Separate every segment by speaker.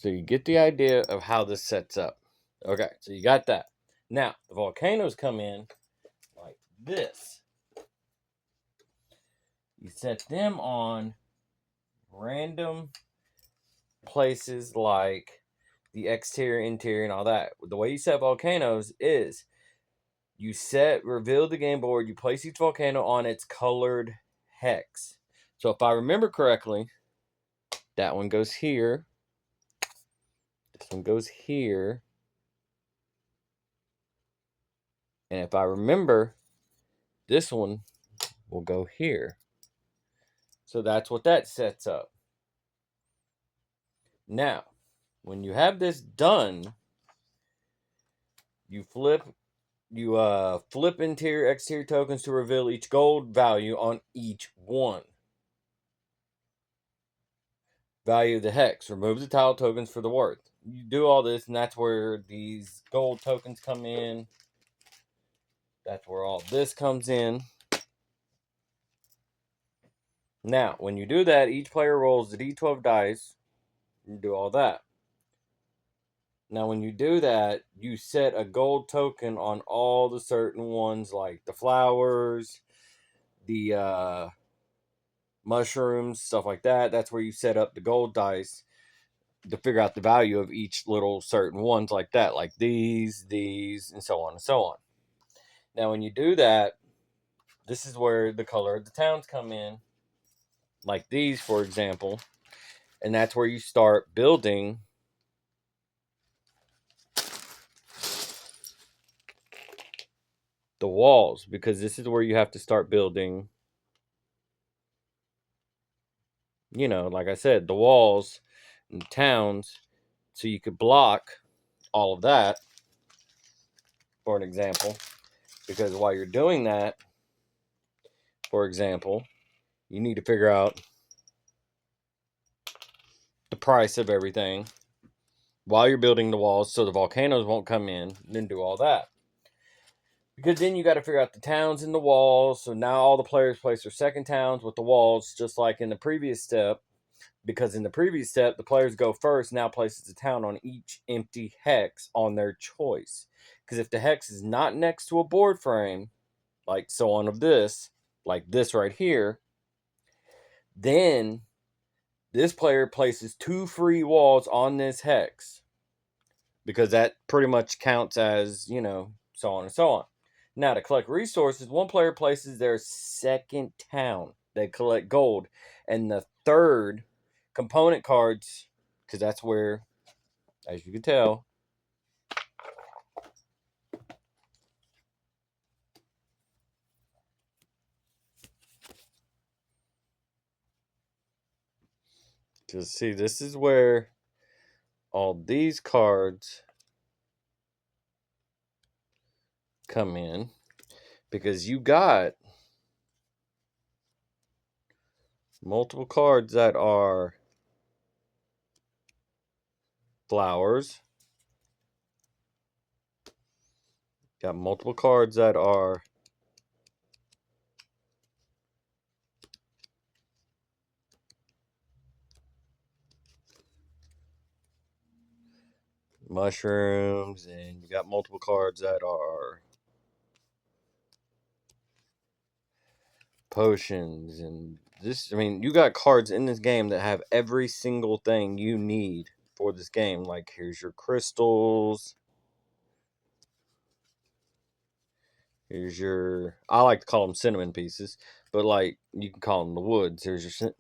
Speaker 1: So you get the idea of how this sets up. Okay, so you got that. Now, the volcanoes come in like this. You set them on random places like the exterior, interior, and all that. The way you set volcanoes is you reveal the game board, you place each volcano on its colored hex. So if I remember correctly, that one goes here. This one goes here. And if I remember, this one will go here. So that's what that sets up. Now, when you have this done, you flip interior, exterior tokens to reveal each gold value on each one. Value of the hex. Remove the tile tokens for the worth. You do all this, and that's where these gold tokens come in. That's where all this comes in. Now, when you do that, each player rolls the d12 dice. You do all that. Now, when you do that, you set a gold token on all the certain ones, like the flowers, the mushrooms, stuff like that. That's where you set up the gold dice to figure out the value of each little certain ones like that, like these, and so on and so on. Now, when you do that, this is where the color of the towns come in, like these, for example, and that's where you start building the walls, because this is where you have to start building, like I said, the walls and the towns, so you could block all of that, for an example. Because while you're doing that, for example, you need to figure out the price of everything while you're building the walls so the volcanoes won't come in, and then do all that. Because then you got to figure out the towns and the walls. So now all the players place their second towns with the walls, just like in the previous step. Because in the previous step, the players go first, now places a town on each empty hex on their choice. Because if the hex is not next to a board frame, like so on of this, like this right here, then this player places 2 free walls on this hex. Because that pretty much counts as, so on and so on. Now, to collect resources, one player places their second town. They collect gold. And the third component cards, because that's where, as you can tell, just see, this is where all these cards come in, because you got multiple cards that are flowers. Got multiple cards that are mushrooms, and you got multiple cards that are potions. And this, you got cards in this game that have every single thing you need for this game. Like, here's your crystals. Here's your, I like to call them cinnamon pieces, but like, you can call them the woods. Here's your,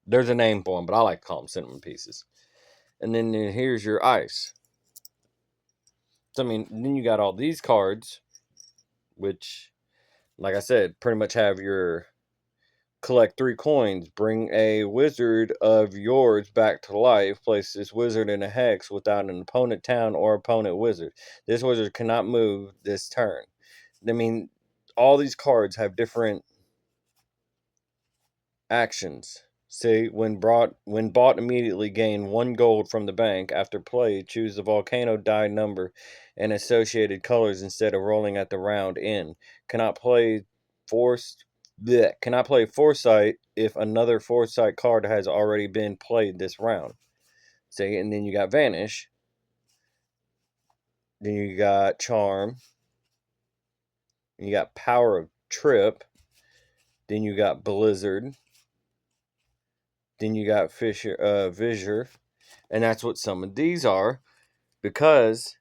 Speaker 1: there's a name for them, but I like to call them cinnamon pieces. And then here's your ice. So, then you got all these cards, which, like I said, pretty much have your collect 3 coins, bring a wizard of yours back to life, place this wizard in a hex without an opponent town or opponent wizard. This wizard cannot move this turn. All these cards have different actions. See, when bought immediately, gain 1 gold from the bank. After play, choose the volcano die number and associated colors instead of rolling at the round end. Cannot play Foresight if another Foresight card has already been played this round. See, and then you got Vanish. Then you got Charm. And you got Power of Trip. Then you got Blizzard. Then you got Fissure. And that's what some of these are. Because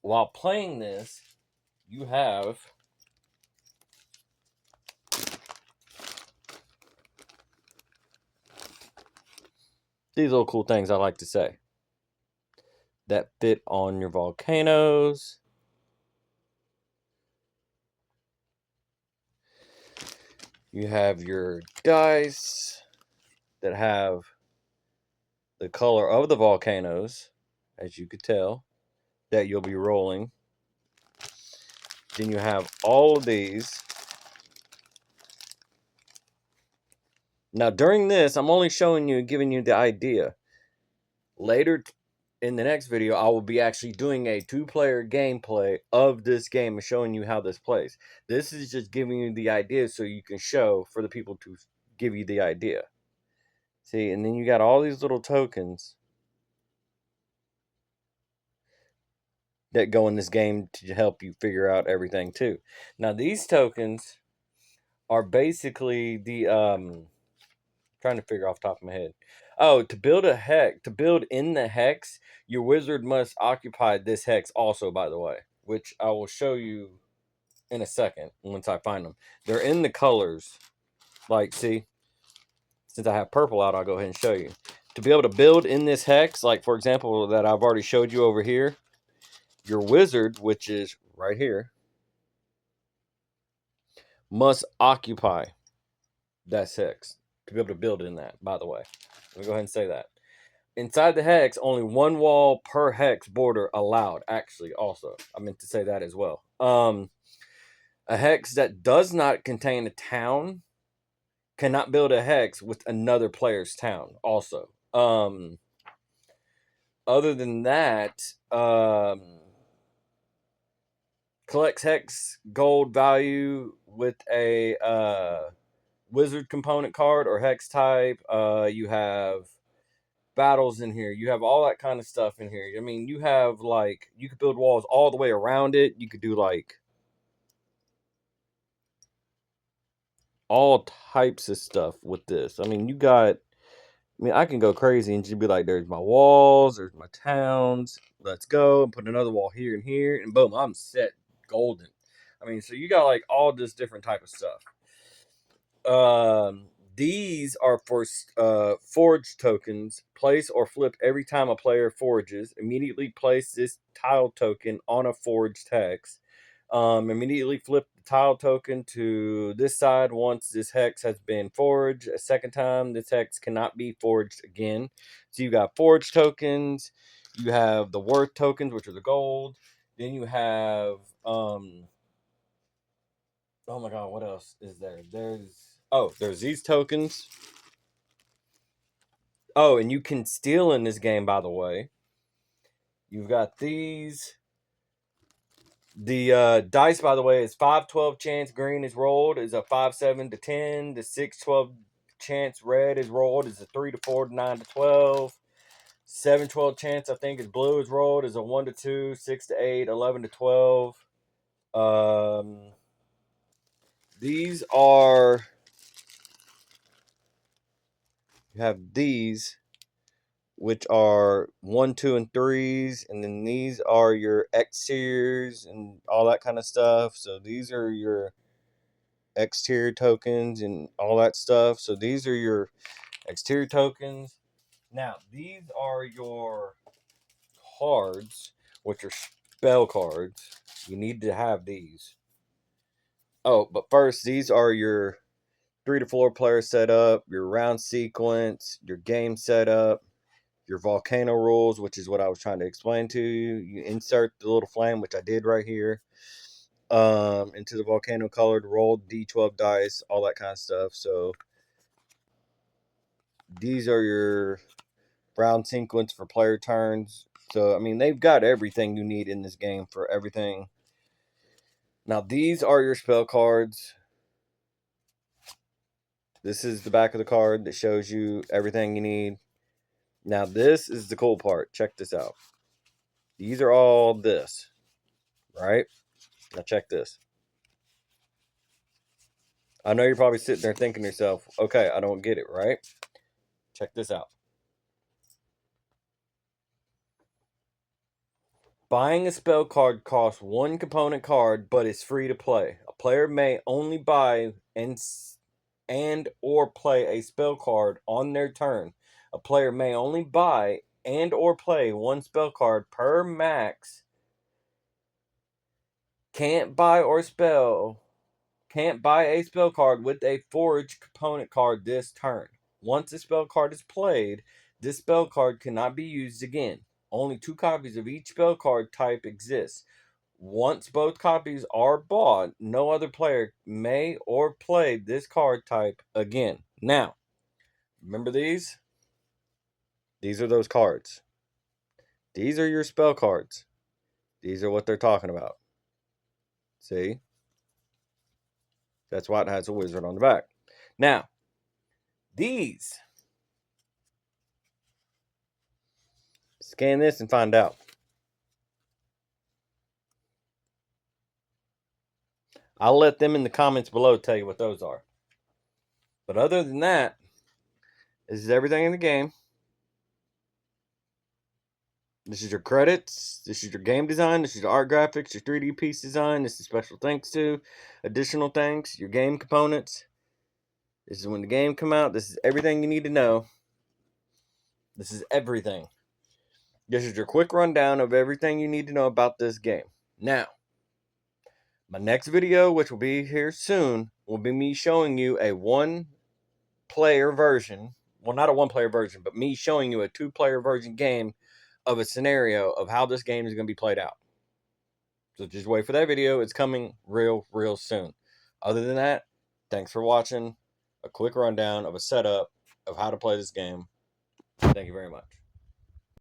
Speaker 1: while playing this, you have these little cool things I like to say that fit on your volcanoes. You have your dice that have the color of the volcanoes, as you could tell, that you'll be rolling. Then you have all of these. Now, during this, I'm only showing you, giving you the idea. Later in the next video, I will be actually doing a 2-player gameplay of this game and showing you how this plays. This is just giving you the idea so you can show for the people to give you the idea. See, and then you got all these little tokens that go in this game to help you figure out everything too. Now, these tokens are basically the trying to figure off the top of my head. Oh, to build a hex, to build in the hex, your wizard must occupy this hex also, by the way, which I will show you in a second once I find them. They're in the colors. Like, see, since I have purple out, I'll go ahead and show you. To be able to build in this hex, like for example, that I've already showed you over here, your wizard, which is right here, must occupy that hex to be able to build in that, by the way. Let me go ahead and say that. Inside the hex, only one wall per hex border allowed, actually, also. I meant to say that as well. A hex that does not contain a town cannot build a hex with another player's town, also. Other than that, collects hex gold value with a wizard component card or hex type. You have battles in here. You have all that kind of stuff in here. I mean, you have like, you could build walls all the way around it. You could do like all types of stuff with this. I mean, I can go crazy and just be like, there's my walls, there's my towns. Let's go and put another wall here and here, and boom, I'm set golden. I mean, so you got like all this different type of stuff. These are for forge tokens. Place or flip every time a player forges. Immediately place this tile token on a forged hex. Immediately flip the tile token to this side once this hex has been forged. A second time, this hex cannot be forged again. So you got forged tokens. You have the worth tokens, which are the gold. Then you have oh my god, what else is there? There's these tokens. Oh, and you can steal in this game, by the way. You've got these. The dice, by the way, is 5-12 chance green is rolled, is a 5-7 to 10. The 6-12 chance red is rolled, is a 3-4 to 9 to 12. 7-12 chance, I think, is blue is rolled, is a 1 to 2, 6 to 8, 11 to 12. These are, you have these, which are 1, 2, and 3s, and then these are your exteriors and all that kind of stuff. So these are your exterior tokens and all that stuff. So these are your exterior tokens. Now, these are your cards, which are spell cards. You need to have these. Oh, but first, these are your 3 to 4 player setup, your round sequence, your game setup, your volcano rules, which is what I was trying to explain to you. You insert the little flame, which I did right here, into the volcano colored, roll D12 dice, all that kind of stuff. So these are your round sequence for player turns. So I mean, they've got everything you need in this game for everything. Now these are your spell cards. This is the back of the card that shows you everything you need. Now, this is the cool part. Check this out. These are all this, right? Now, check this. I know you're probably sitting there thinking to yourself, okay, I don't get it, right? Check this out. Buying a spell card costs 1 component card, but is free to play. A player may only buy and or play a spell card on their turn. A player may only buy and or play 1 spell card per max. Can't buy a spell card with a forged component card this turn. Once a spell card is played, this spell card cannot be used again. Only 2 copies of each spell card type exist. Once both copies are bought, no other player may or play this card type again. Now, remember these? These are those cards. These are your spell cards. These are what they're talking about. See? That's why it has a wizard on the back. Now, these. Scan this and find out. I'll let them in the comments below tell you what those are. But other than that, this is everything in the game. This is your credits. This is your game design. This is your art graphics, your 3D piece design. This is special thanks to, additional thanks, your game components. This is when the game come out. This is everything you need to know. This is everything. This is your quick rundown of everything you need to know about this game. Now, my next video, which will be here soon, will be me showing you a 1-player version. Well, not a 1-player version, but me showing you a 2-player version game of a scenario of how this game is going to be played out. So just wait for that video. It's coming real soon. Other than that, thanks for watching. A quick rundown of a setup of how to play this game. Thank you very much.